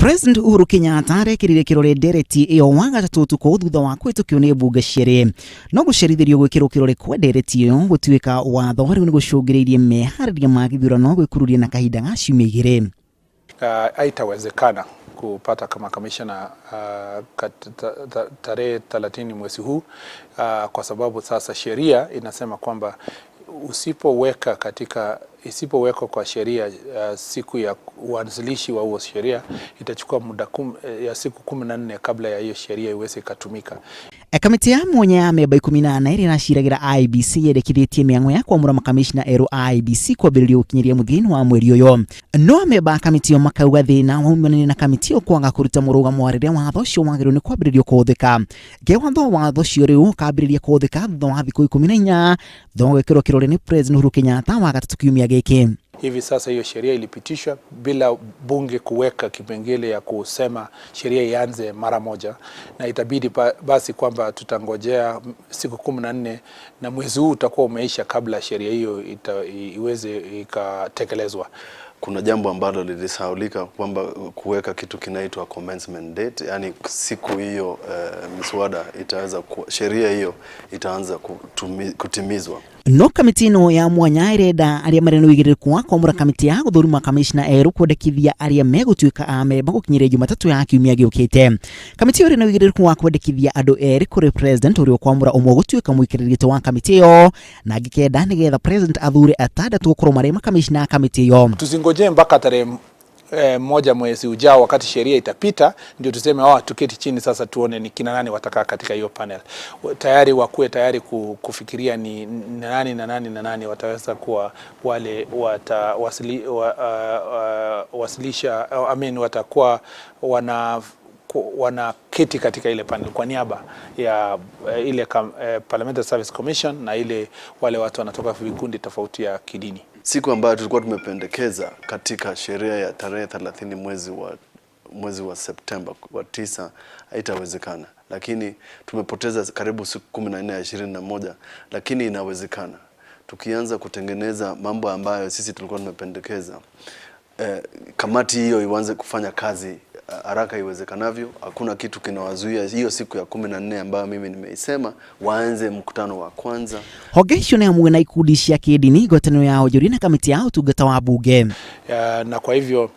President Uhuru Kenyatta arekirire kirore ndereti iyo wa gatatu tuko thutha wa kwitukio ni bunge ciere no gucerithirio gwikirwo kirore kwa ndereti iyo gutuika watho riu ni gucungiriirie mehariria ma githurano gwikururia na kahinda ga ciumia igiri. Haitawezekana kupata kama kamishna tarehe 30 mwezi huu kwa sababu sasa sheria inasema kwamba isipowekwa kwa sheria siku ya uanzilishi wa huo sheria itachukua muda ya siku 14 kabla ya hiyo sheria iweze kutumika. Kamiti ya mwanya ya meba 14 iraciragira IEBC yendekithitie miango ya kwamura makamishna eru IEBC kwambiriria gukinyiria muthini wa mweri uyu. No meba kamiti yo makauga thina waumanire na kamiti yo kwaga kuruta murugamo riria watho ucio wagirwo ni kwambiririo kuthika. Watho watho ucio riu kambiriria kuthika thutha wa thiku 14 thutha wa gwikirwo kirore ni President Uhuru Kenyatta wa gatatu kiumia giki. Hivi sasa hiyo sheria ilipitishwa bila bunge kuweka kipengele ya kusema sheria ianze mara moja, na itabidi basi kwamba tutangojea siku 14 na mwezi huu utakuwa umeisha kabla sheria hiyo iweze ikatekelezwa. Kuna jambo ambalo lilisahaulika kwamba kuweka kitu kinaitwa commencement date, yani siku hiyo miswada itaweza sheria hiyo itaanza kutimizwa. No kamiti no ya mwanya irenda aria mareno igiriku wa kwamura kamiti ya guthuruma kamishna eru kwendekithia aria megutuika ameba gukinyira Jumatatu ya kiumia giukite. Kamiti yo reno igiriku wa kwendekithia andu eri kuri president uri kwamura umwe gutuika mwikiriritu wa kamiti yo na gikenda nigetha president athure atandatu gukorwo marema kamishna kamiti yo. Tusingoje mpaka tarehe moja mwezi ujao wakati sheria itapita ndio tuseme tuketi chini sasa tuone ni kina nani watakaa katika hiyo panel. Tayari wakuwe tayari kufikiria ni nani na nani na nani wataweza kuwa wale wasilisha watakuwa wana kiti katika ile panel kwa niaba ya ile Parliamentary Service Commission na ile wale watu wanatoka vikundi tofauti ya kidini. Siku ambayo tulikuwa tumependekeza katika sheria ya tarehe 30 mwezi wa Septemba wa 9 haitawezekana, lakini tumepoteza karibu siku 14 ya 21, lakini inawezekana tukianza kutengeneza mambo ambayo sisi tulikuwa tumependekeza. Kamati hiyo ianze kufanya kazi haraka iwezekanavyo. Hakuna kitu kinawazuia hiyo siku ya 14 ambayo mimi nimeisema waanze mkutano wa kwanza. Hogesho ni amwe na ikundi cia kidini gotano ya ujuri na kamiti ya utungata wa bunge. Na kwa hivyo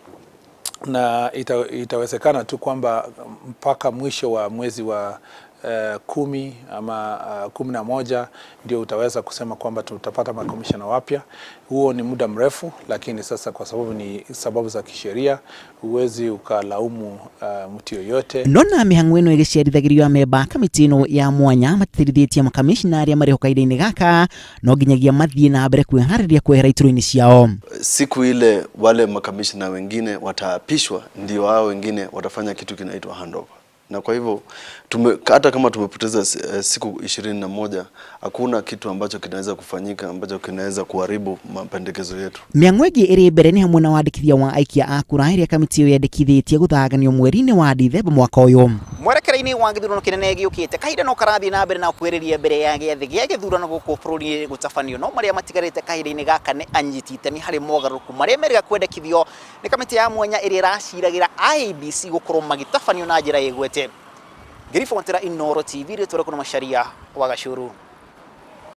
na itawezekana tu kwamba mpaka mwisho wa mwezi wa 10 ama 11 ndio utaweza kusema kwamba tutapata makomishana wapya. Huo ni muda mrefu, lakini sasa kwa sababu ni sababu za kisheria uwezi ukalaumu mtu yoyote. Nona mihango ino igiciarithagirio ameba kamiti no ya mwanya matithiritie makamishna aria mari hokaida-ini gaka no ginyagia mathie na mbere kwihariria kwehera ituro-ini ciao. Siku ile wale makamishna wengine wataapishwa ndio hao wengine watafanya kitu kinaitwa handover. Na kwa hivyo hata kama tumepoteza siku 21 hakuna kitu ambacho kinaweza kufanyika ambacho kinaweza kuharibu mapendekezo yetu. Miangwegi iri mbere ni hamwe na wandikithia wa aikia a kura iria kamiti yo yandikithitie guthaganio mweri-ini wa Dithemba mwaka uyu. Mwerekera-ini wa githurano kinene giukite kahinda no karathi na mbere na kwiriria mbere ya giathi gia githurano guku bururi gutafanio no maria matigarite kahinda-ini gaka ni anyiti itemi hari mogaruku maria meriga kwendekithio ni kamiti ya mwanya iri raciragira IEBC gukorwo magitafanio na njira igwete. Ngirifontera Inooro TV ritore kuna Macharia wa Gachuru.